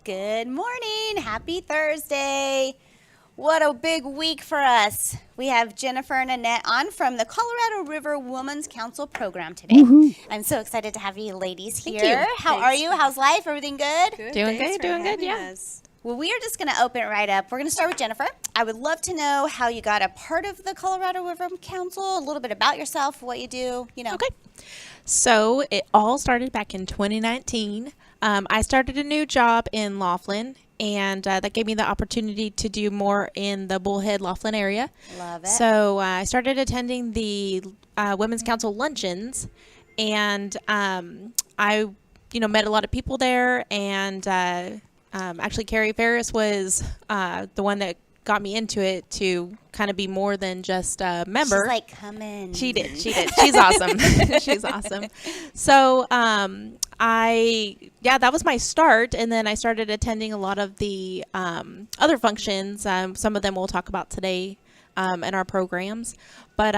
Good morning. Happy Thursday. What a big week for us. We have Jennifer and Annette on from the Colorado River Women's Council program today. Woohoo. I'm so excited to have you ladies here. Thank you. How are you? How's life? Everything good? Doing good, yeah. Well, we are just going to open right up. We're going to start with Jennifer. I would love to know how you got a part of the Colorado River Council, a little bit about yourself, what you do, Okay. So it all started back in 2019. I started a new job in Laughlin, and that gave me the opportunity to do more in the Bullhead, Laughlin area. Love it. So I started attending the Women's Council luncheons, and I, met a lot of people there, and actually Carrie Ferris was the one that got me into it to kind of be more than just a member. She's like, come in. She did. She's awesome. She's awesome. So that was my start. And then I started attending a lot of the other functions. Some of them we'll talk about today in our programs. But,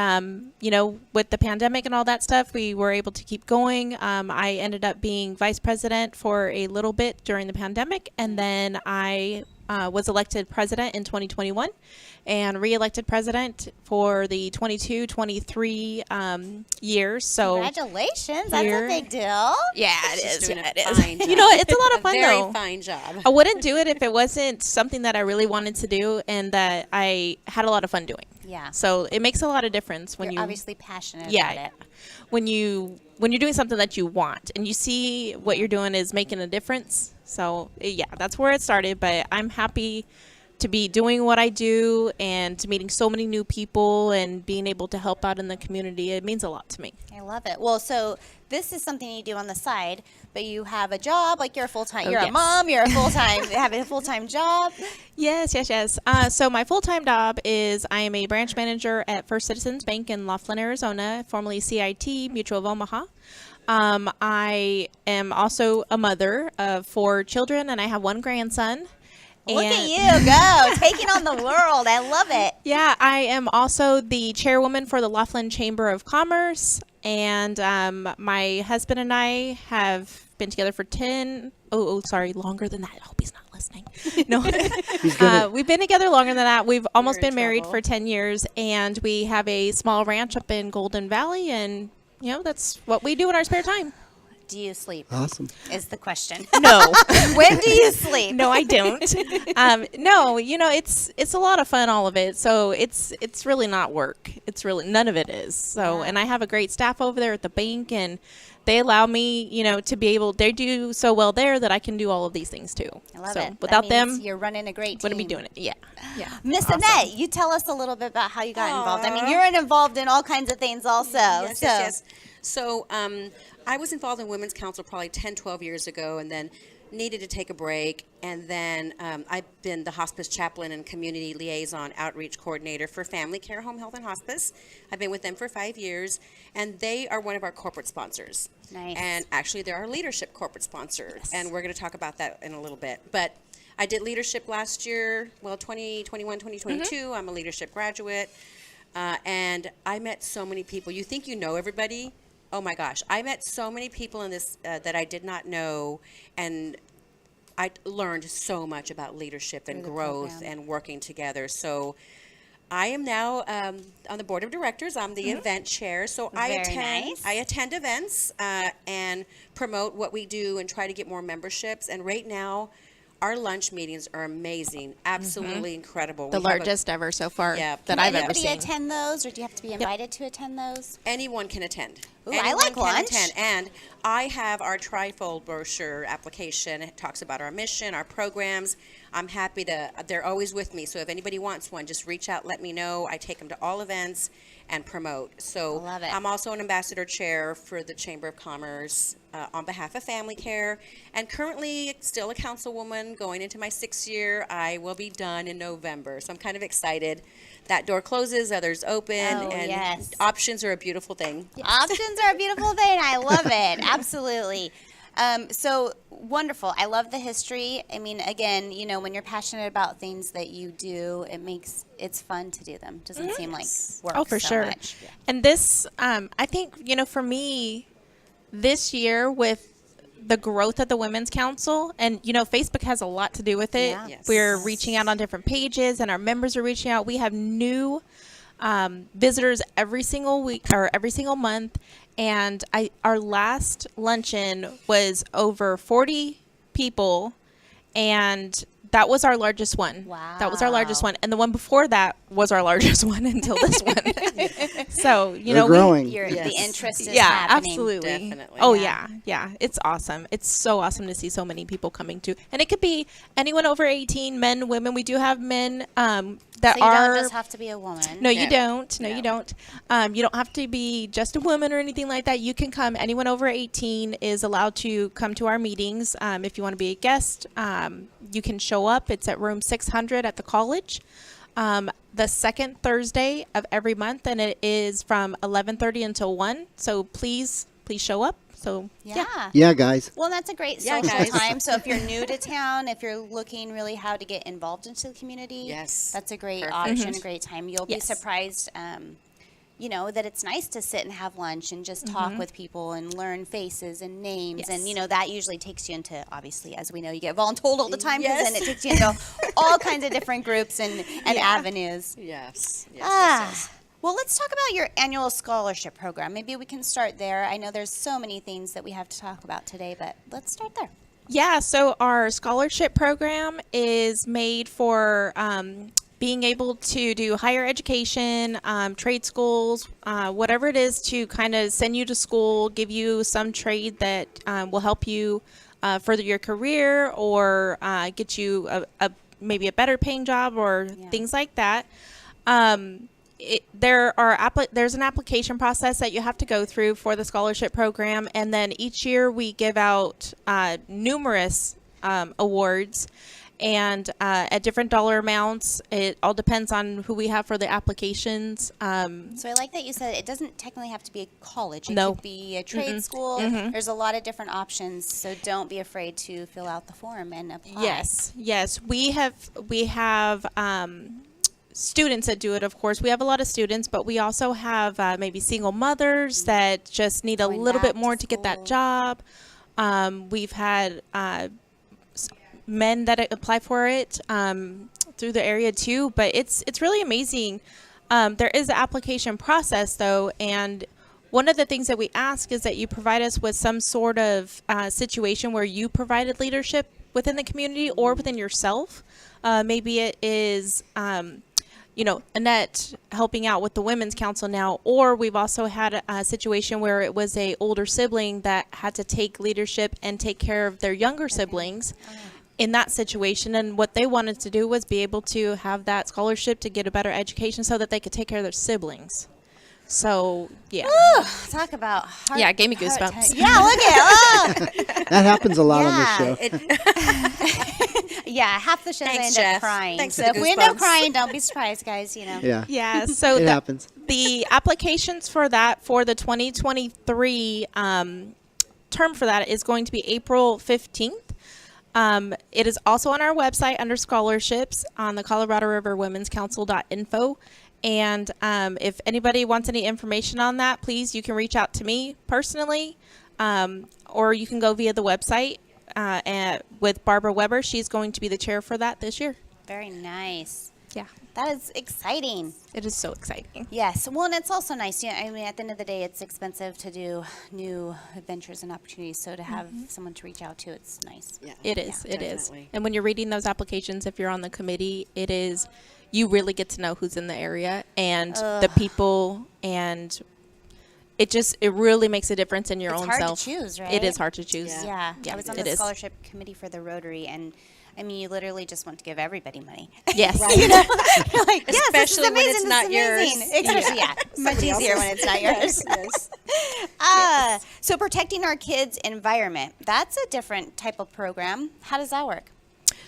with the pandemic and all that stuff, we were able to keep going. I ended up being vice president for a little bit during the pandemic. And then I was elected president in 2021 and re-elected president for the 22-23 years. So congratulations. That's a big deal. Yeah, it She's is. doing Yeah, a it is. fine job. It's a lot of fun Very though. fine job. I wouldn't do it if it wasn't something that I really wanted to do and that I had a lot of fun doing. Yeah. So it makes a lot of difference when You're you obviously passionate yeah, about it. when you're doing something that you want and you see what you're doing is making a difference. So yeah, that's where it started. But I'm happy to be doing what I do and to meeting so many new people and being able to help out in the community. It means a lot to me. I love it. Well, so this is something you do on the side, but you have a job, like you're a full-time, you're a yes. mom, you're a full-time, have a full-time job. Yes. So my full-time job is I am a branch manager at First Citizens Bank in Laughlin, Arizona, formerly CIT Mutual of Omaha. I am also a mother of 4 children, and I have 1 grandson. Look at you go, taking on the world. I love it. Yeah, I am also the chairwoman for the Laughlin Chamber of Commerce, and my husband and I have been together for longer than that. I hope he's not listening. No, we've been together longer than that. We've almost been married for 10 years, and we have a small ranch up in Golden Valley, and that's what we do in our spare time. Do you sleep? Awesome. Is the question. No. When do you sleep? No, I don't. No, it's a lot of fun, all of it. So it's really not work. It's really none of it is. So, and I have a great staff over there at the bank, and they allow me, to be able. They do so well there that I can do all of these things too. I love so it. Without that means them, you're running a great team. wouldn't be doing it. Yeah. Miss Annette, you tell us a little bit about how you got involved. I mean, you're involved in all kinds of things also. Yes. So I was involved in Women's Council probably 10, 12 years ago, and then needed to take a break. And then I've been the hospice chaplain and community liaison outreach coordinator for Family Care Home Health and Hospice. I've been with them for 5 years, and they are one of our corporate sponsors. Nice. And actually, they're our leadership corporate sponsor, and we're going to talk about that in a little bit. But I did leadership last year, 2021, 2022. I'm a leadership graduate, and I met so many people. You think you know everybody? Oh my gosh, I met so many people in this that I did not know, and I learned so much about leadership and growth and working together. So I am now on the board of directors. I'm the event chair, so I attend events and promote what we do and try to get more memberships. And right now, our lunch meetings are amazing, absolutely incredible. The largest ever so far that Can I've ever seen. anybody attend those, or do you have to be invited to attend those? Anyone can attend. Ooh, Anyone I like can lunch. attend. And I have our trifold brochure application. It talks about our mission, our programs. I'm happy they're always with me. So if anybody wants one, just reach out, let me know. I take them to all events and promote. So Love it. I'm also an ambassador chair for the Chamber of Commerce on behalf of Family Care, and currently still a councilwoman going into my 6th year. I will be done in November. So I'm kind of excited. That door closes, others open, and yes. options are a beautiful thing. Options are a beautiful thing. I love it. Absolutely. So wonderful. I love the history. I mean, again, when you're passionate about things that you do, it's fun to do them. Doesn't seem like work. Oh, for so sure. much. And this, I think, for me, this year with the growth of the Women's Council. And, Facebook has a lot to do with it. Yeah. Yes. We're reaching out on different pages, and our members are reaching out. We have new visitors every single week or every single month. And our last luncheon was over 40 people, and that was our largest one. Wow. That was our largest one. And the one before that was our largest one until this one. So, They're growing. The interest is yeah, happening. absolutely. Definitely. Oh, Yeah. yeah. It's awesome. It's so awesome to see so many people coming to. And it could be anyone over 18, men, women. We do have men that So you are. don't just have to be a woman. No, you No. don't. No, No. you don't. You don't have to be just a woman or anything like that. You can come. Anyone over 18 is allowed to come to our meetings. If you want to be a guest, you can show up. It's at room 600 at the college. The second Thursday of every month, and it is from 11:30 until 1. So please show up. So Yeah. Yeah, guys. Well, that's a great Yeah, social guys. time. So if you're new to town, if you're looking really how to get involved into the community, Yes. that's a great Perfect. option, a great time. You'll Yes. be surprised, that it's nice to sit and have lunch and just talk with people and learn faces and names. Yes. And, that usually takes you into, obviously, as we know, you get voluntold all the time because Yes. then it takes you into all kinds of different groups and avenues. Yes. Ah. Well, let's talk about your annual scholarship program. Maybe we can start there. I know there's so many things that we have to talk about today, but let's start there. Yeah, so our scholarship program is made for being able to do higher education, trade schools, whatever it is to kind of send you to school, give you some trade that will help you further your career or get you maybe a better paying job or things like that. There's an application process that you have to go through for the scholarship program, and then each year we give out numerous awards and at different dollar amounts. It all depends on who we have for the applications. So I like that you said it doesn't technically have to be a college. It No. could be a trade school. There's a lot of different options, so don't be afraid to fill out the form and apply. Yes, we have students that do it. Of course, we have a lot of students, but we also have maybe single mothers that just need a Going little bit back more to to get that school. job. We've had men that apply for it through the area too, but it's really amazing. There is an application process though, and one of the things that we ask is that you provide us with some sort of situation where you provided leadership within the community or within yourself. Maybe it is Annette helping out with the Women's Council now, or we've also had a situation where it was a older sibling that had to take leadership and take care of their younger siblings in that situation. And what they wanted to do was be able to have that scholarship to get a better education so that they could take care of their siblings. So, yeah. Talk about heart. Yeah, it gave me heart goosebumps. attack. Yeah, look at That happens a lot on Yeah, this show. Yeah, half the shows Thanks, I end up Jeff. crying. Thanks So for if the we end up goosebumps. crying, don't be surprised, guys. Yeah. Yeah, so It happens. the applications for that for the 2023 term for that is going to be April 15th. It is also on our website under scholarships on the Colorado River Women's Council.info. And if anybody wants any information on that, please, you can reach out to me personally, or you can go via the website with Barbara Weber. She's going to be the chair for that this year. Very nice. Yeah, That is exciting. it is so exciting. Yes. Well, and it's also nice. I mean, at the end of the day, it's expensive to do new adventures and opportunities. So to have someone to reach out to, it's nice. Yeah. It is. It is. definitely. And when you're reading those applications, if you're on the committee, it is, you really get to know who's in the area and the people, and it really makes a difference in your It's own hard to self. choose, right? It is hard to choose. Yeah. Yeah, I was on it the is. scholarship committee for the Rotary, and I mean, you literally just want to give everybody money. Yes. You're like, yes, this is Especially when amazing, it's this not is yours. amazing. Especially, yeah, much easier when it's not yours. Yes. So protecting our kids' environment, that's a different type of program. How does that work?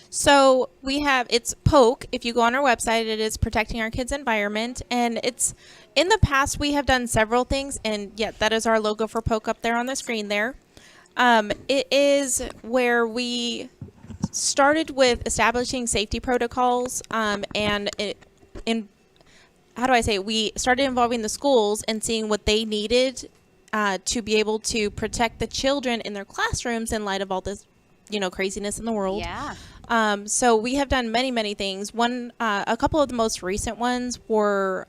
So it's POKE. If you go on our website, it is Protecting Our Kids' Environment. And it's, in the past, we have done several things. And that is our logo for POKE up there on the screen there. It is where we started with establishing safety protocols. We started involving the schools and seeing what they needed to be able to protect the children in their classrooms in light of all this, craziness in the world. Yeah. So we have done many, many things. A couple of the most recent ones were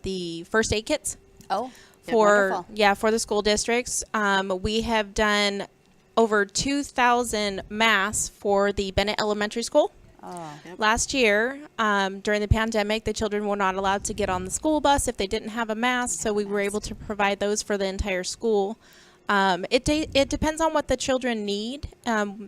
the first aid kits Oh, for wonderful. for the school districts. We have done over 2,000 masks for the Bennett Elementary School. Oh, Last year, during the pandemic, the children were not allowed to get on the school bus if they didn't have a mask, so we were able to provide those for the entire school. It depends on what the children need,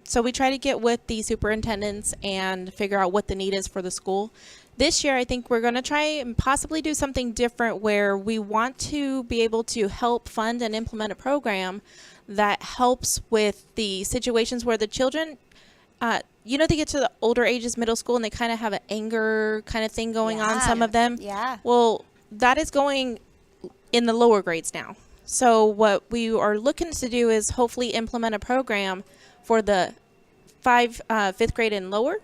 so we try to get with the superintendents and figure out what the need is for the school. This year, I think we're going to try and possibly do something different where we want to be able to help fund and implement a program that helps with the situations where the children they get to the older ages, middle school, and they kind of have an anger kind of thing going on, some of them. Yeah. Well, that is going in the lower grades now. So what we are looking to do is hopefully implement a program for the fifth grade and lower,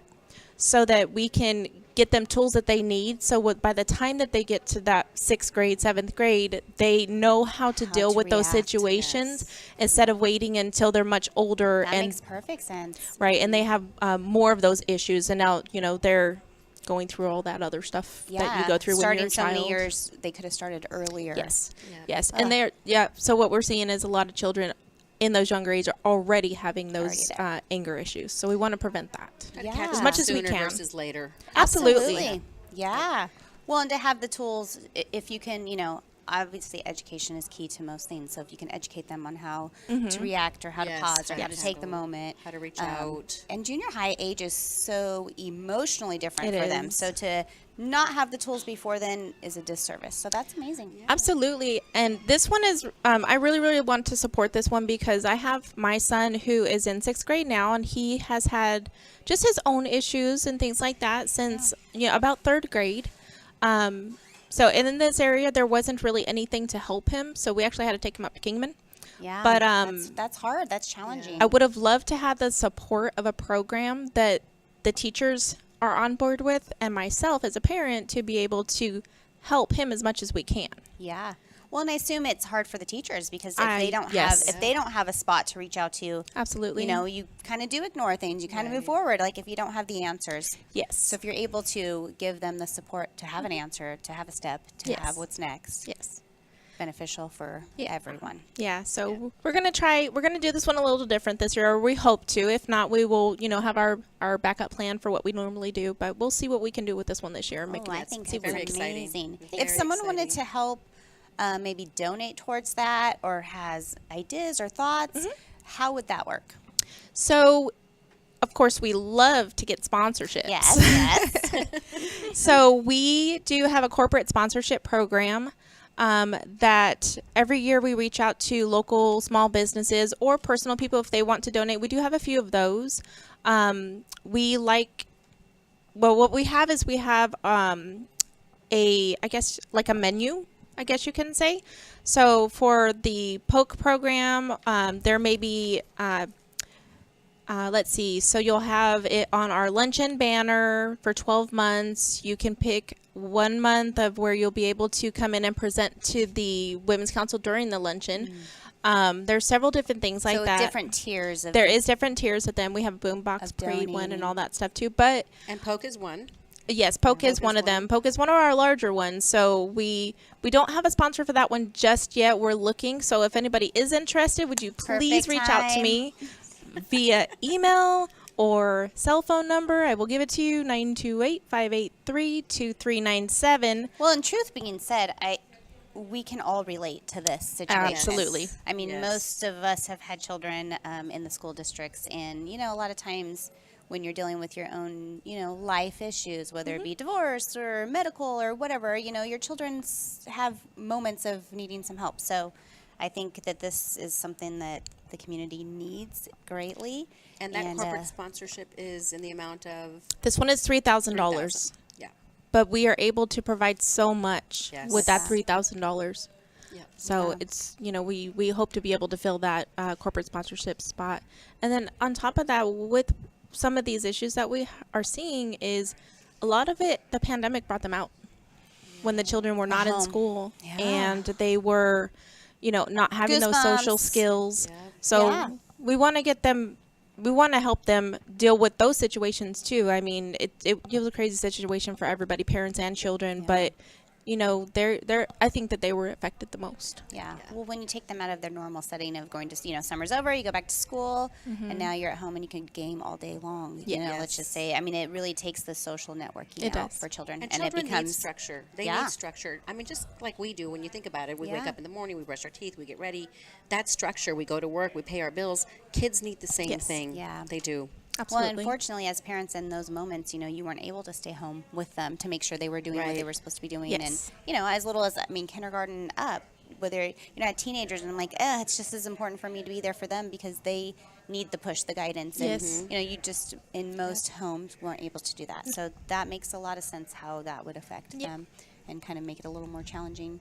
so that we can get them tools that they need. So by the time that they get to that sixth grade, seventh grade, they know how to deal to with those react, situations instead of waiting until they're much older. That and makes perfect sense. right, and they have more of those issues, and now they're going through all that other stuff that you go through when you're a Starting so child. many years, they could have started earlier. Yes, Yeah. yes, and so what we're seeing is a lot of children in those younger age are already having those Already anger issues. So we want to prevent that. Try to Yeah. catch As them much as we sooner can. versus later. Absolutely. Yeah. Well, and to have the tools, if you can, obviously education is key to most things. So if you can educate them on how to react or how Yes, to pause or how how to to take the handle, moment. how to reach out. And junior high age is so emotionally different It for them. is. So to not have the tools before then is a disservice. So that's amazing. Absolutely. And this one is, I really, really want to support this one because I have my son who is in sixth grade now, and he has had just his own issues and things like that since, about third grade. So in this area, there wasn't really anything to help him. So we actually had to take him up to Kingman. Yeah. But, that's hard. That's challenging. I would have loved to have the support of a program that the teachers are on board with, and myself as a parent to be able to help him as much as we can. Yeah. Well, and I assume it's hard for the teachers because if I- they don't yes. have if they don't have a spot to reach out to, Absolutely. you kind of do ignore things. You kind of move forward like if you don't have the answers. Yes. So if you're able to give them the support to have an answer, to have a step, to Yes. have what's next, Yes. beneficial for Yeah. everyone. Yeah, so we're going to do this one a little different this year, or we hope to. If not, we will, have our backup plan for what we normally do, but we'll see what we can do with this one this year. Oh, I think see it's what we very can- exciting. amazing. Very If someone wanted exciting. to help maybe donate towards that or has ideas or thoughts, how would that work? So, of course, we love to get sponsorships. Yes, yes. So we do have a corporate sponsorship program that every year we reach out to local small businesses or personal people if they want to donate. We do have a few of those. What we have is we have I guess like a menu, I guess you can say. So for the POKE program, there may be let's see. So you'll have it on our luncheon banner for 12 months. You can pick 1 month of where you'll be able to come in and present to the Women's Council during the luncheon. There's several different things like So that. different tiers of There is different tiers of them. We have a boombox Of parade one donating. and all that stuff too. But And Poke is one. yes, Poke is one of them. Poke is one of our larger ones. So we don't have a sponsor for that one just yet. We're looking. So if anybody is interested, would you please Perfect reach out to time. me via email or cell phone number? I will give it to you, 928-583-2397. Well, and truth being said, we can all relate to this situation. Absolutely. I mean, Yes. most of us have had children in the school districts, and a lot of times when you're dealing with your own, life issues, whether it be divorce or medical or whatever, your children have moments of needing some help. So I think that this is something that the community needs greatly. And that corporate sponsorship is in the amount of This one is $3,000. $3,000. Yeah. But we are able to provide so much Yes. with that Yeah. $3,000. Yeah. So Yeah. it's, we hope to be able to fill that corporate sponsorship spot. And then on top of that, with some of these issues that we are seeing is a lot of it, the pandemic brought them out when the children were not in home. school. Yeah. And they were, not having those social Goosebumps. skills. Yeah. So Yeah. we want to get them. We want to help them deal with those situations too. I mean, it was a crazy situation for everybody, parents and children, but they're I think that they were affected the most. Yeah. Well, when you take them out of their normal setting of going to, summer's over, you go back to school, and now you're at home and you can game all day long. Let's just say, I mean, it really takes the social networking It out does. for children. And it children becomes need structure. They Yeah. need structure. I mean, just like we do when you think about it. We wake Yeah. up in the morning, we brush our teeth, we get ready. That structure, we go to work, we pay our bills. Kids need the same Yes. thing. Yeah. They do. Absolutely. Well, unfortunately, as parents in those moments, you weren't able to stay home with them to make sure they were doing what they Right. were supposed to be doing. Yes. And, as little as, kindergarten up, whether, at teenagers, and I'm like, it's just as important for me to be there for them because they need the push, the guidance. And, Yes. you just, in most homes, weren't able to do that. So that makes a lot of sense how that would affect them and kind of make it a little more challenging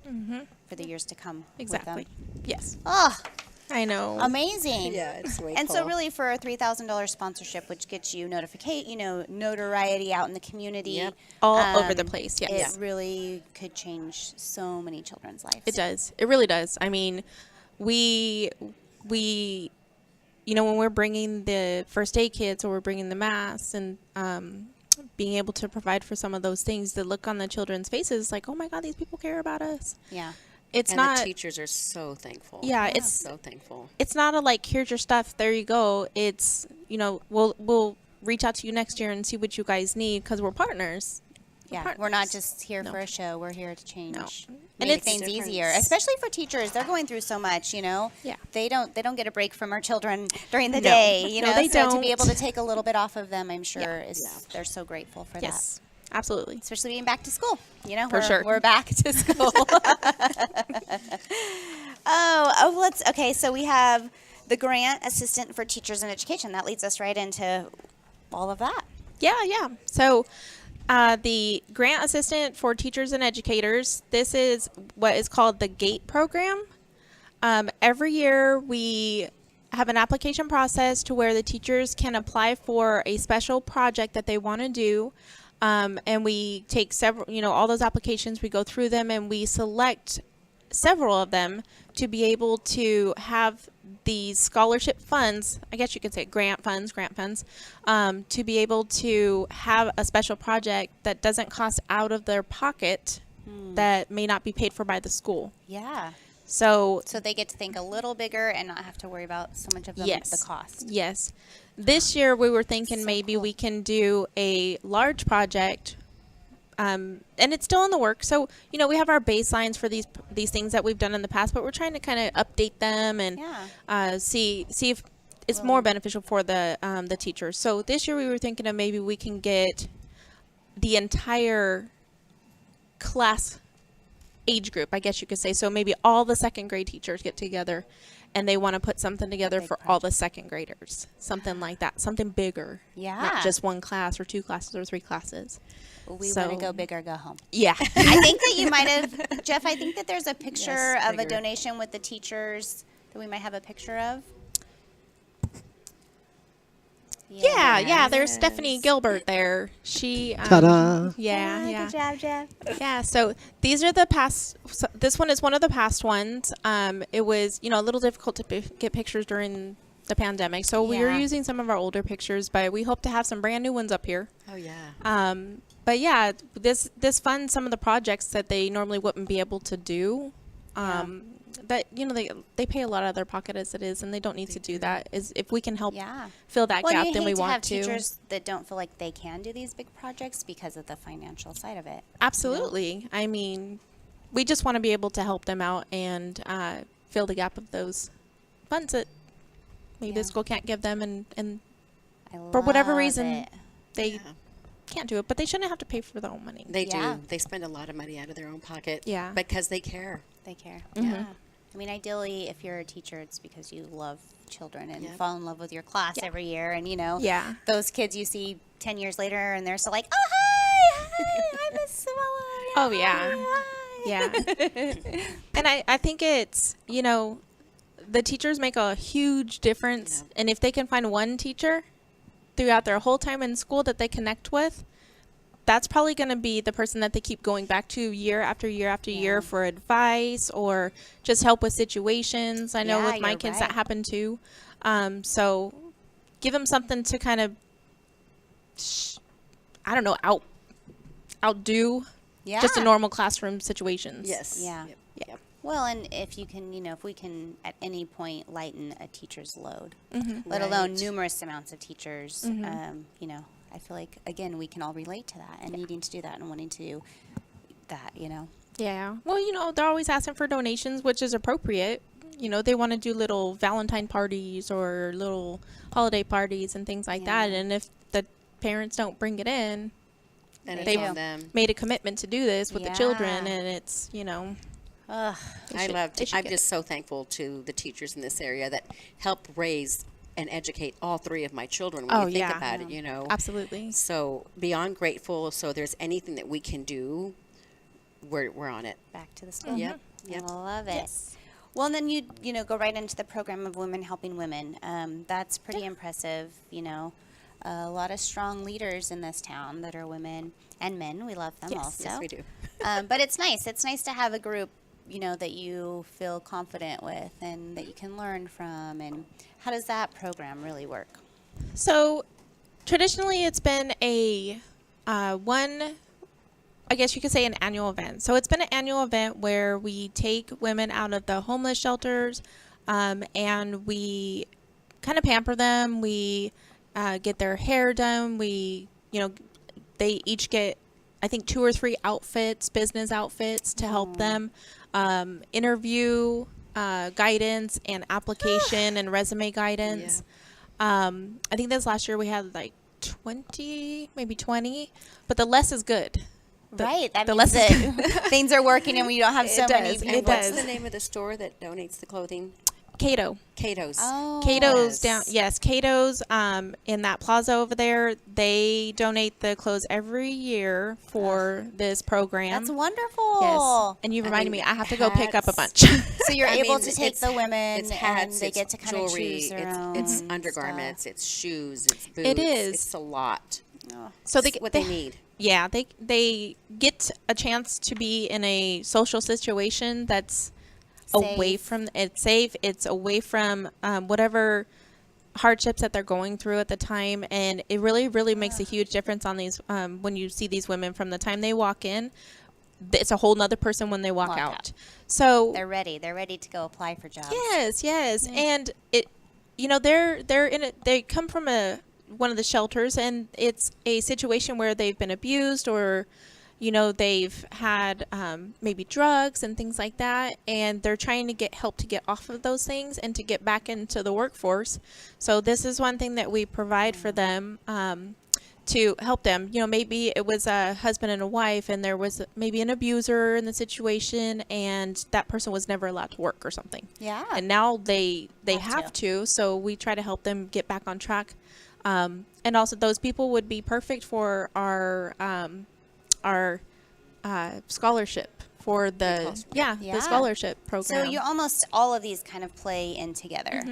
for the years to come Exactly. with them. Yes. Oh, I know. amazing. Yeah, it's way And so cool. really for a $3,000 sponsorship, which gets you notoriety out in the community. Yep. All over the place, yes. It really could change so many children's lives. It does. It really does. I mean, we when we're bringing the first aid kits or we're bringing the masks and being able to provide for some of those things, the look on the children's faces, like, oh my God, these people care about us. Yeah. It's And not. the teachers are so thankful. Yeah, it's so thankful. it's not a like, here's your stuff, there you go. It's we'll reach out to you next year and see what you guys need because we're partners. Yeah. We're not just here for a show. We're here to change. No. Make And it's things difference. easier, especially for teachers. They're going through so much, Yeah. They don't get a break from our children during the No. day, No, they so to be don't. able to take a little bit off of them, I'm sure Yeah. they're so grateful for that. Yes, absolutely. Especially being back to school. For sure. We're back to school. Okay, so we have the grant assistant for teachers in education. That leads us right into all of that. Yeah. So the grant assistant for teachers and educators, this is what is called the GATE program. Every year we have an application process to where the teachers can apply for a special project that they want to do. And we take several, all those applications, we go through them and we select several of them to be able to have these scholarship funds, I guess you could say grant funds, to be able to have a special project that doesn't cost out of their pocket that may not be paid for by the school. Yeah. So So they get to think a little bigger and not have to worry about so much of the cost. Yes. This year we were thinking So maybe cool. we can do a large project, and it's still in the works. So we have our baselines for these things that we've done in the past, but we're trying to kind of update them and see if it's more beneficial for the teachers. So this year we were thinking of maybe we can get the entire class age group, I guess you could say. So maybe all the second grade teachers get together and they want to put something together big for all the second graders. Something like that. Something bigger. Yeah. Not just one class or two classes or three classes. We So- want to go big or go home. Yeah. I think that you might have, Jeff, I think that there's a picture Yes, of a bigger. donation with the teachers that we might have a picture of. Yeah. There's Stephanie Gilbert there. She. Ta-da. Yeah. Good job, Jeff. Yeah, so these are the past. So this one is one of the past ones. It was, a little difficult to get pictures during the pandemic, so we were Yeah. using some of our older pictures, but we hope to have some brand new ones up here. Oh, yeah. But yeah, this funds some of the projects that they normally wouldn't be able to do. That they pay a lot out of their pocket as it is, and they don't need to do that. Is if we can help Yeah. fill that Well, gap, you then hate we to want have to. teachers that don't feel like they can do these big projects because of the financial side of it. Absolutely. I mean, we just want to be able to help them out and fill the gap of those funds that maybe Yeah. the school can't give them, and I for whatever love reason it. they Yeah. can't do it. But they shouldn't have to pay for their own money. They Yeah. do. They spend a lot of money out of their own pocket. Yeah. Because they care. They care. Mm-hmm. Yeah. I mean, ideally, if you're a teacher, it's because you love children and Yep. fall in love with your class every year. And, Yeah. those kids you see 10 years later and they're still like, oh, hi, I'm Miss Savella. Oh, yeah. Hi. Yeah. And I think it's, the teachers make a huge difference. Yeah. And if they can find one teacher throughout their whole time in school that they connect with, that's probably going to be the person that they keep going back to year after year after year for advice or just help with situations. I know Yeah, with my you're kids right. that happened too. So give them something to kind of, I don't know, outdo Yeah. just a normal classroom situations. Yes. Yeah. Yep. Yeah. Yep. Well, and if you can, if we can at any point lighten a teacher's load, Mm-hmm. let alone Right. numerous amounts of teachers, I feel like, again, we can all relate to that and needing to do that and wanting to do that, Yeah. Well, they're always asking for donations, which is appropriate. They want to do little Valentine parties or little holiday parties and things like that. Yeah. And if the parents don't bring it in, And it's They on do. them. made a commitment to do this with the children, Yeah. and it's, Ugh. I'm just so thankful to the teachers in this area that help raise and educate all three of my children when Oh, you think yeah. about it, Absolutely. So beyond grateful. So there's anything that we can do, we're on it. Back to the school. Yep. Yep. I love it. Yes. Well, and then you go right into the program of Women Helping Women. That's pretty impressive. A lot of strong leaders in this town that are women and men. We love them Yes. also. Yes, we do. But it's nice. It's nice to have a group, that you feel confident with and that you can learn from. And how does that program really work? So traditionally, it's been I guess you could say an annual event. So it's been an annual event where we take women out of the homeless shelters, and we kind of pamper them. We get their hair done. They each get, I think, 2 or 3 outfits, business outfits to help them. Interview guidance and application and resume guidance. I think this last year we had like 20, maybe 20, but the less is good. Right. That the means less is that things are working and we don't have so many does. people. It What's does. the name of the store that donates the clothing? Cato. Cato's. Oh. Cato's Yes. Cato's in that plaza over there, they donate the clothes every year for this program. That's wonderful. Yes. And you I reminded mean, me, I have to go pick up a hats. bunch. So you're I able mean, to take the women it's hats, and they it's get to kind of jewelry, choose their own it's undergarments, stuff. it's shoes, it's boots. It is. It's a lot. So It's what they need. Yeah, they get a chance to be in a social situation that's away Safe. from, it's safe, it's away from whatever hardships that they're going through at the time, and it really, really makes a huge difference on these when you see these women from the time they walk in. It's a whole nother person when they walk Walk out. out. So They're ready. They're ready to go apply for jobs. yes, and it, they're in it. They come from one of the shelters, and it's a situation where they've been abused or, they've had maybe drugs and things like that, and they're trying to get help to get off of those things and to get back into the workforce. So this is one thing that we provide for them. To help them, maybe it was a husband and a wife, and there was maybe an abuser in the situation, and that person was never allowed to work or something. Yeah. And now they Have have to. So we try to help them get back on track. And also, those people would be perfect for our scholarship for the Yeah. the scholarship program. So you almost all of these kind of play in together.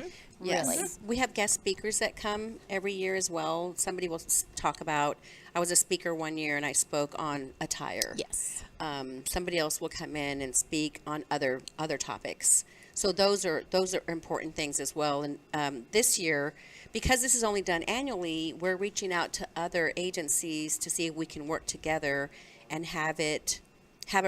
Yes. Really. We have guest speakers that come every year as well. Somebody will talk about, I was a speaker one year and I spoke on attire. Yes. Somebody else will come in and speak on other topics. So those are important things as well. And this year, because this is only done annually, we're reaching out to other agencies to see if we can work together and have a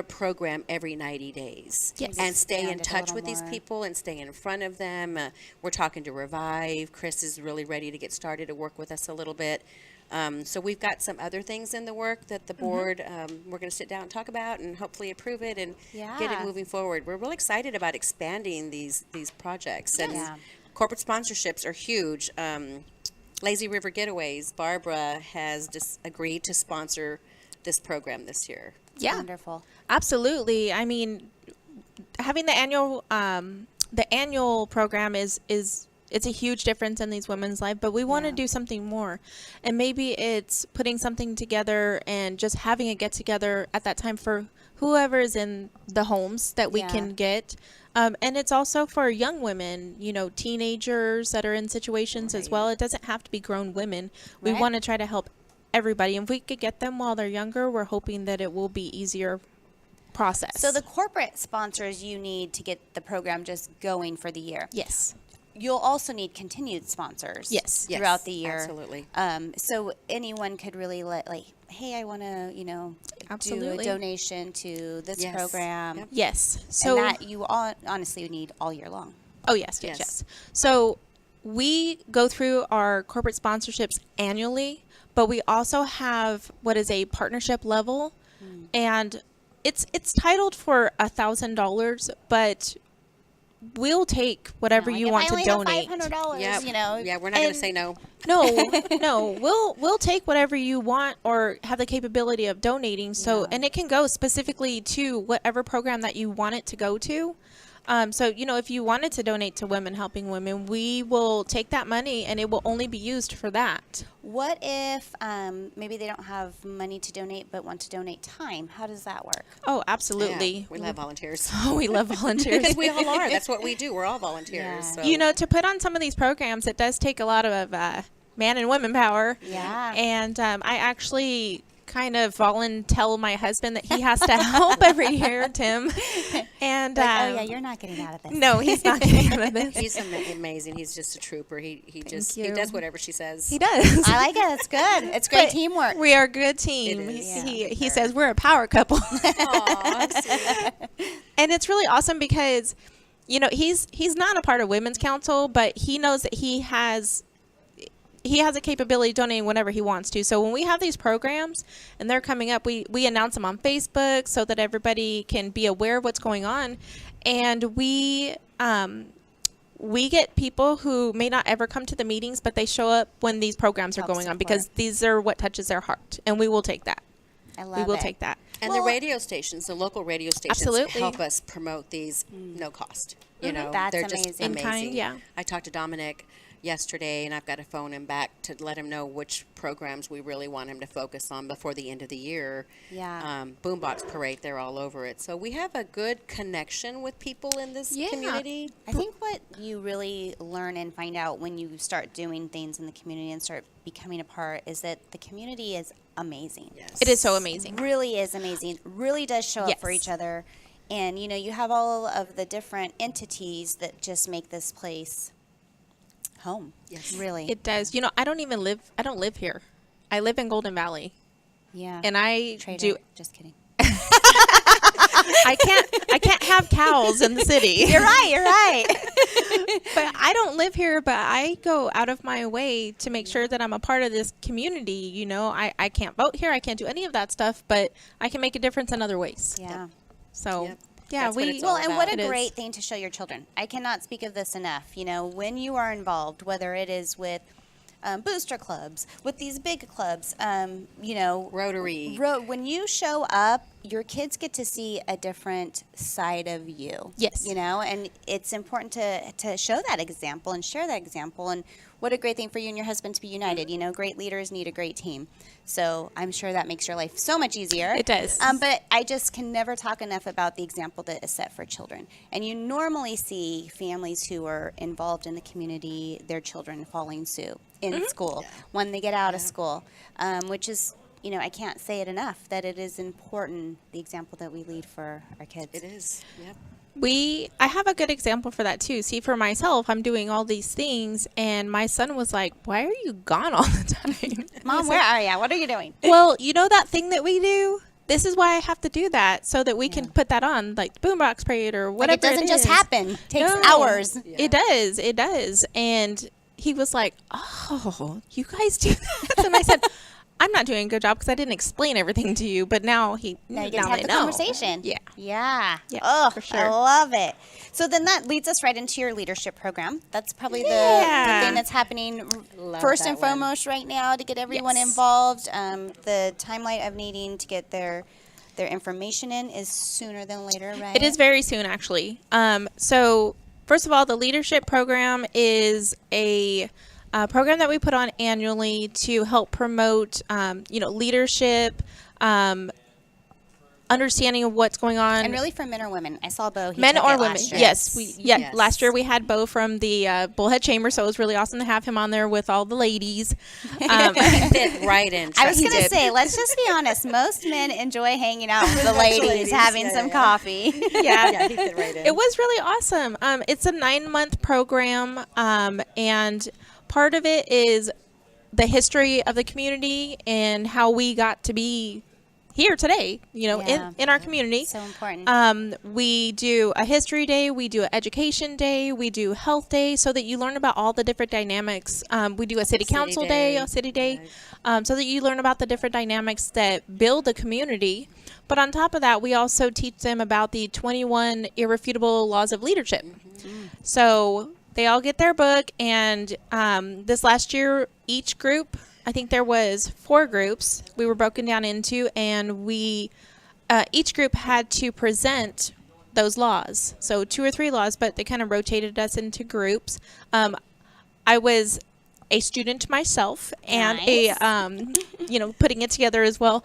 program every 90 days. Yes. And stay in Expand it a touch little with these more. people and stay in front of them. We're talking to Revive. Chris is really ready to get started to work with us a little bit. So we've got some other things in the work that the board, we're going to sit down and talk about and hopefully approve it and get it Yeah. moving forward. We're really excited about expanding these projects. And Yeah. corporate sponsorships are huge. Lazy River Getaways, Barbara has just agreed to sponsor this program this year. Yeah. Wonderful. Absolutely. I mean, having the annual program is it's a huge difference in these women's life, but we want to Yeah. do something more. And maybe it's putting something together and just having a get together at that time for whoever is in the homes that we Yeah. can get. And it's also for young women, teenagers that are in situations as well. It doesn't have to be grown women. We Right. want to try to help everybody. And if we could get them while they're younger, we're hoping that it will be easier process. So the corporate sponsors you need to get the program just going for the year. yes. You'll also need continued sponsors. Yes. Yes, throughout the year. absolutely. So anyone could really hey, I want to, do Absolutely. a donation to this Yes. program. Yep. Yes. So and that you honestly need all year long. oh yes, yes, Yes. yes. So we go through our corporate sponsorships annually, but we also have what is a partnership level, and it's titled for $1,000, but we'll take whatever you want to donate. $500, Yep. Yeah, we're not going to and- say no. No, we'll take whatever you want or have the capability of donating. So, and it can go specifically to whatever program that you want it to go to. So, if you wanted to donate to Women Helping Women, we will take that money and it will only be used for that. What if maybe they don't have money to donate but want to donate time? How does that work? Oh, absolutely. Yeah, we love volunteers. Oh, we love volunteers. Because we all are. That's what we do. We're all volunteers. Yeah. So. To put on some of these programs, it does take a lot of man and women power. Yeah. And I actually kind of tell my husband that he has to help every year, Tim. And oh yeah, you're not getting out of this. no, he's not getting out of this. He's amazing. He's just a trooper. He you. does whatever she says. He does. I like it. It's good. It's great But teamwork. We are a good team. It is. He says we're a power couple. Aw, sweet. And it's really awesome because, he's not a part of Women's Council, but he knows that he has a capability of donating whenever he wants to. So when we have these programs and they're coming up, we announce them on Facebook so that everybody can be aware of what's going on. And we get people who may not ever come to the meetings, but they show up when these programs are Help going on support. because these are what touches their heart. And we will take that. I love We will it. take that. And the radio stations, the local radio stations, Absolutely. help us promote these no cost. That's they're just amazing. In amazing. kind, yeah. I talked to Dominic yesterday, and I've got to phone him back to let him know which programs we really want him to focus on before the end of the year. Yeah. Boombox Parade, they're all over it. So we have a good connection with people in this Yeah. community. I think what you really learn and find out when you start doing things in the community and start becoming a part is that the community is amazing. Yes. It is so amazing. Really is amazing. Really does show up for Yes. each other. And, you have all of the different entities that just make this place home. Yes. Really. It does. I don't live here. I live in Golden Valley. yeah. And I Trader. do Just kidding. I can't have cows in the city. You're right. But I don't live here, but I go out of my way to make sure that I'm a part of this community. I can't vote here. I can't do any of that stuff, but I can make a difference in other ways. Yeah. So, Yep. yeah, That's what we it's Well, all and what about. a It is. great thing to show your children. I cannot speak of this enough. When you are involved, whether it is with booster clubs, with these big clubs, Rotary. when you show up, your kids get to see a different side of you. Yes. And it's important to show that example and share that example. And what a great thing for you and your husband to be united. Great leaders need a great team. So I'm sure that makes your life so much easier. It does. But I just can never talk enough about the example that is set for children. And you normally see families who are involved in the community, their children following suit in school when they get out of school, which is, I can't say it enough that it is important, the example that we lead for our kids. It is. Yep. I have a good example for that too. See, for myself, I'm doing all these things, and my son was like, "Why are you gone all the time?" Mom, where are you? What are you doing? Well, that thing that we do. This is why I have to do that so that we can put that on, like the Boombox Parade or whatever. It doesn't just is. happen. It takes No. hours. It does. And he was like, "Oh, you guys do that?" And I said, "I'm not doing a good job because I didn't explain everything to you." But now Now you now get to have they the know. conversation. Yeah. Yeah. Yeah, Oh, for sure. I love it. So then that leads us right into your leadership program. That's probably the Yeah. thing that's happening Love first that and one. foremost right now to get everyone Yes. involved. The timeline of needing to get their information in is sooner than later, right? It is very soon, actually. So first of all, the leadership program is a program that we put on annually to help promote, leadership understanding of what's going on. And really for men or women. I saw Bo. He Men took or it women. last year. Yes. Yes. Last year we had Bo from the Bullhead Chamber, so it was really awesome to have him on there with all the ladies. He fit right in. I was trust going to me. say, let's just be honest. Most men enjoy hanging out with the ladies, having some coffee. Yeah, he fit right in. It was really awesome. It's a 9-month program, and part of it is the history of the community and how we got to be here today, Yeah. in our community. So important. We do a history day, we do an education day, we do health day, so that you learn about all the different dynamics. We do a city council day, a city day, so that you learn about the different dynamics that build the community. But on top of that, we also teach them about the 21 irrefutable laws of leadership. So they all get their book, and this last year, each group, I think there was 4 groups we were broken down into, and we each group had to present those laws. So 2 or 3 laws, but they kind of rotated us into groups. I was a student myself and Nice. putting it together as well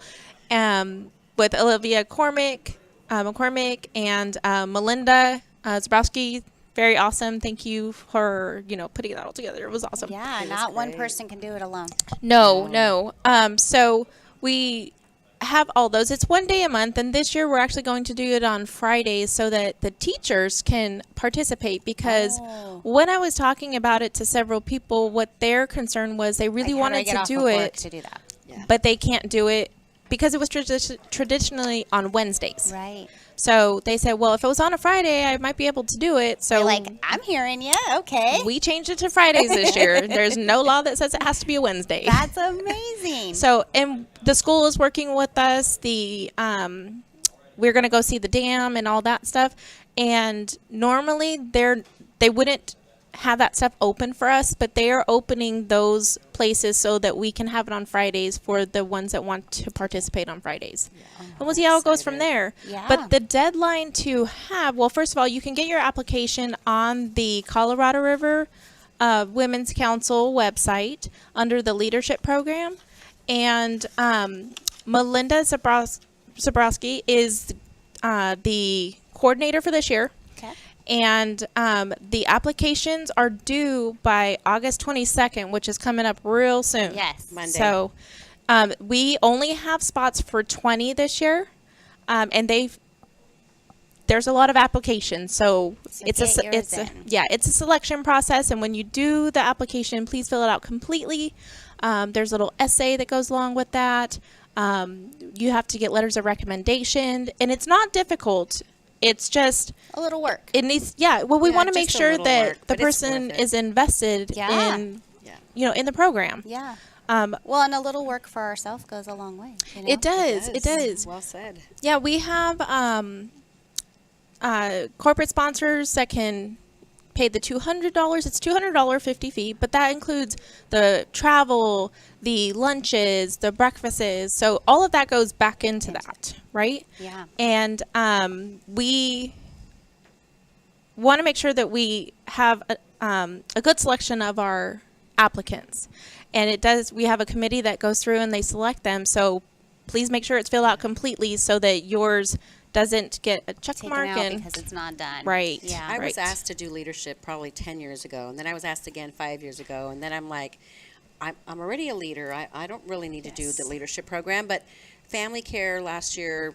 with Olivia McCormick and Melinda Zabrowski. Very awesome. Thank you for, putting that all together. It was awesome. Yeah, not one person can do it alone. No. So we have all those. It's one day a month, and this year we're actually going to do it on Fridays so that the teachers can participate, because when I was talking about it to several people, what their concern was, they really Like, how do I wanted get to off do of work it, to do that. but they can't do it because it was traditionally on Wednesdays. Right. So they said, well, if it was on a Friday, I might be able to do it. So They're like, I'm hearing you. Okay. we changed it to Fridays this year. There's no law that says it has to be a Wednesday. That's amazing. So, and the school is working with us. We're going to go see the dam and all that stuff. And normally they wouldn't have that stuff open for us, but they are opening those places so that we can have it on Fridays for the ones that want to participate on Fridays. And we'll see how it goes from there. Yeah. But the deadline to well, first of all, you can get your application on the Colorado River Women's Council website under the leadership program. And Melinda Zabrowski is the coordinator for this year. Okay. And the applications are due by August 22nd, which is coming up real soon. Yes. Monday. So we only have spots for 20 this year, and there's a lot of applications. So it's get yours in. it's a selection process. And when you do the application, please fill it out completely. There's a little essay that goes along with that. You have to get letters of recommendation, and it's not difficult. It's just A little work. it needs. Yeah. Well, we Yeah, want to make just a sure little that work, the but it's person worth it. is invested Yeah. in Yeah. in the program. Yeah. Um, Well, and a little work for ourselves goes a long way. It does. It does. Well said. Yeah, we have corporate sponsors that can pay the $200. It's $200 50 fee, but that includes the travel, the lunches, the breakfasts. So all of that goes back into that, right? Yeah. And we want to make sure that we have a good selection of our applicants. And it does. We have a committee that goes through and they select them. So please make sure it's filled out completely so that yours doesn't get a check Taken mark out and because it's not done. Right. Yeah. I was Right. asked to do leadership probably 10 years ago, and then I was asked again 5 years ago, and then I'm like, I'm already a leader. I don't really need to do the leadership program. But Family Care last year,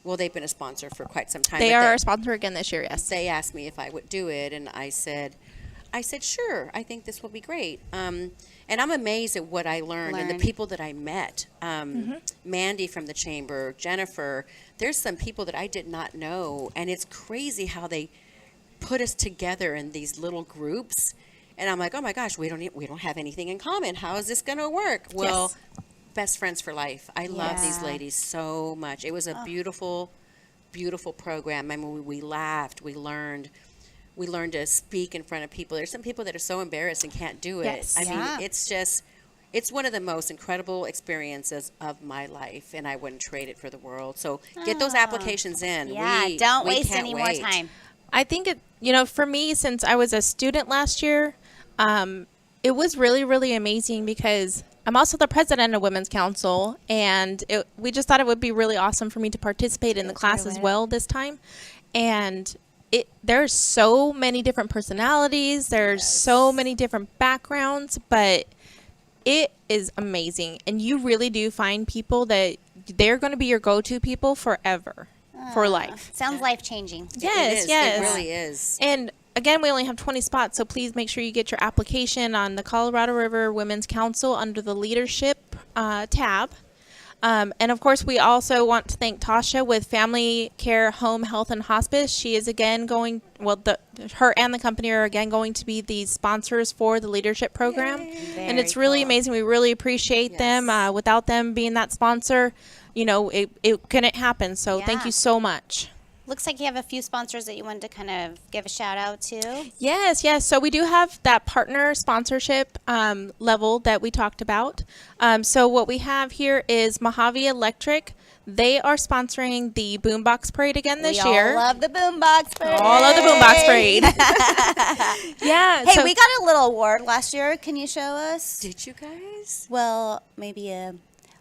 well, they've been a sponsor for quite some time. they but are our sponsor again this year. Yes. they asked me if I would do it, and I said, sure, I think this will be great. And I'm amazed at what I learned and the people that I met. Mandy from the chamber, Jennifer. There's some people that I did not know, and it's crazy how they put us together in these little groups. And I'm like, oh my gosh, we don't have anything in common. How is this going to work? Well, best friends for life. I love these Yeah. ladies so much. It was a beautiful, beautiful program. I mean, we laughed, we learned to speak in front of people. There's some people that are so embarrassed and can't do it. Yes. I Yeah. mean, it's one of the most incredible experiences of my life, and I wouldn't trade it for the world. So get those applications in. Yeah. We- Don't we waste can't any wait. more time. I think for me, since I was a student last year, it was really, really amazing because I'm also the president of Women's Council, and we just thought it would be really awesome for me to participate in the class as well this time. And there's so many different personalities, there's so many different backgrounds, but it is amazing. And you really do find people that they're going to be your go-to people forever, for life. Sounds life-changing. Yes, It is. yes. It really is. And again, we only have 20 spots, so please make sure you get your application on the Colorado River Women's Council under the leadership tab. And of course, we also want to thank Tasha with Family Care, Home Health, and Hospice. She is again going, her and the company are again going to be the sponsors for the leadership program. And it's really amazing. We really appreciate them. Without them being that sponsor, it couldn't happen. So thank you so much. Looks like you have a few sponsors that you wanted to kind of give a shout out to. Yes. So we do have that partner sponsorship level that we talked about. So what we have here is Mojave Electric. They are sponsoring the Boombox Parade again this year. We all love the Boombox Parade. All love the Boombox Parade. Yeah. Hey, we got a little award last year. Can you show us? Did you guys? Well, maybe a...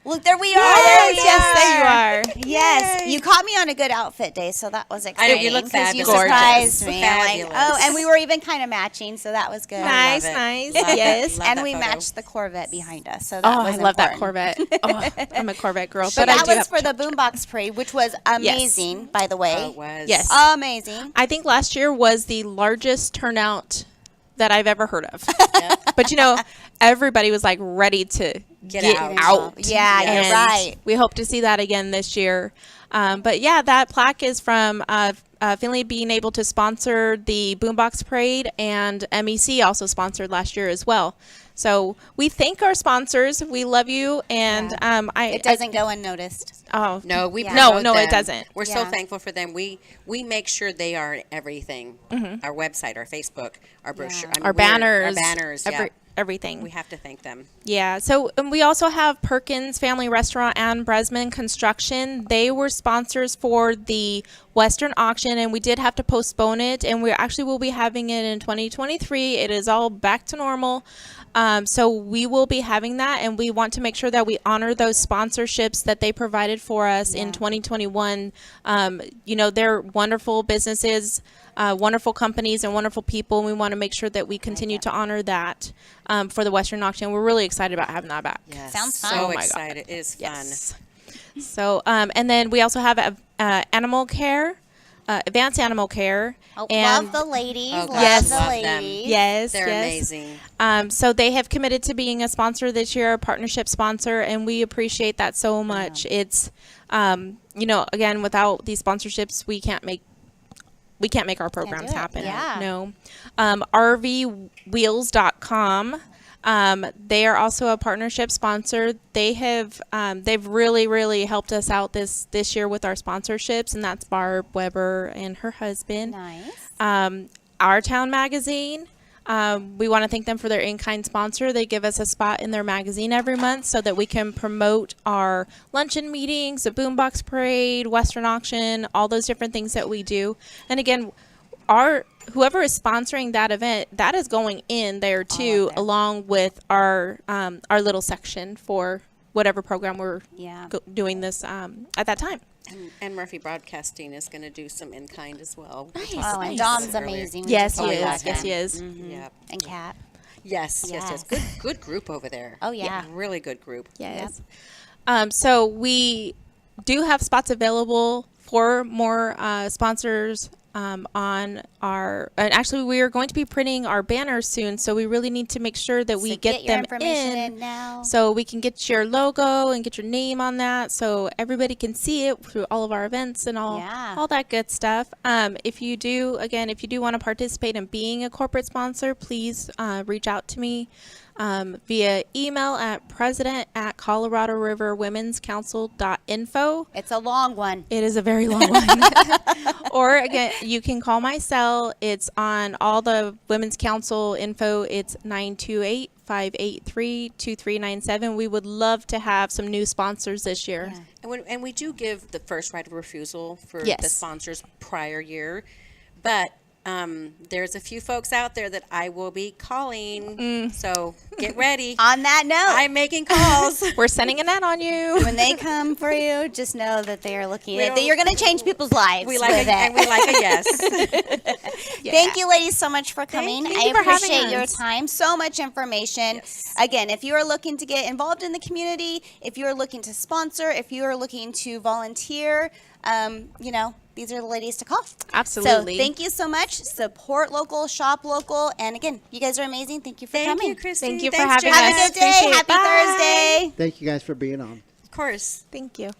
Look, there we are. Yes, there you are. Yes, you caught me on a good outfit day, so that was exciting. you look 'cause you fabulous. surprised me. I'm like, Fabulous. and we were even kind of matching, so that was good. Nice, it. nice. Love it. Yes. Love And that we photo. matched the Corvette behind us, so that Oh, was I love that important. Corvette. Oh, I'm a Corvette girl. So but I that do was have, for the Boombox Parade, which was amazing, by the way. Oh, it was. Yes. Amazing. I think last year was the largest turnout that I've ever heard of. But everybody was like ready to get out. Yeah, And you're right. we hope to see that again this year. But yeah, that plaque is from Findlay being able to sponsor the Boombox Parade, and MEC also sponsored last year as well. So we thank our sponsors. We love you, and It doesn't go unnoticed. Oh No, we Yeah. promote No, it them. doesn't. We're so Yeah. thankful for them. We make sure they are in everything. Our website, our Facebook, our brochure, I mean, our banners, our banners. Yeah, everything. we have to thank them. Yeah, so we also have Perkins Family Restaurant and Bresman Construction. They were sponsors for the Western auction, and we did have to postpone it, and we actually will be having it in 2023. It is all back to normal. So we will be having that, and we want to make sure that we honor those sponsorships that they provided for us in 2021. They're wonderful businesses, wonderful companies, and wonderful people, and we want to make sure that we continue to honor that for the Western auction. We're really excited about having that back. Yes. Sounds fun. So Oh my God. excited. It is fun. Yes. So, and then we also have animal care, advanced animal care. Oh, and love the ladies. Oh, love gosh, Yes. the love ladies. them. yes, They're yes. amazing. So they have committed to being a sponsor this year, a partnership sponsor, and we appreciate that so much. It's, again, without these sponsorships, we can't make our programs do it. happen. Yeah. No. RVwheels.com. They are also a partnership sponsor. They've really, really helped us out this year with our sponsorships, and that's Barb Weber and her husband. Nice. Our Town Magazine. We want to thank them for their in-kind sponsor. They give us a spot in their magazine every month so that we can promote our luncheon meetings, the Boombox Parade, Western Auction, all those different things that we do. And again, whoever is sponsoring that event, that is going in there too, along with our little section for whatever program we're doing this at that time. And Murphy Broadcasting is going to do some in kind as well. Nice. Oh, and Nice. Dom's amazing. We Yes, just he talked is. about Yes, him. he is. Yeah. And Kat. Yes. Good group over there. Oh, yeah. Really good group. Yes. So we do have spots available for more sponsors on our. And actually, we are going to be printing our banners soon, so we really need to make sure that we So get your them information in now. so we can get your logo and get your name on that, so everybody can see it through all of our events and all that good stuff. If you do want to participate in being a corporate sponsor, please reach out to me via email at president@coloradoriverwomenscouncil.info. It's a long one. It is a very long one. Or again, you can call my cell. It's on all the Women's Council info. It's 928-583-2397. We would love to have some new sponsors this year. And we do give the first right of refusal for the Yes. sponsors prior year, but There's a few folks out there that I will be calling, so get ready. On that note, I'm making calls. We're sending an ad on you. when they come for you, just know that they are looking We at that don't- you're going to change people's lives. We like with and it. we like a yes. Thank you, ladies, so much for coming. Thank I you for having appreciate your us. time. So much information. Yes. Again, if you are looking to get involved in the community, if you are looking to sponsor, if you are looking to volunteer, these are the ladies to call. Absolutely. So thank you so much. Support local, shop local, and again, you guys are amazing. Thank you for Thank coming. you, Christy. Thank you for Thanks, having Jen. Have us. a good day. Appreciate it. Happy Bye. Thursday. Thank you guys for being on. Of course. Thank you.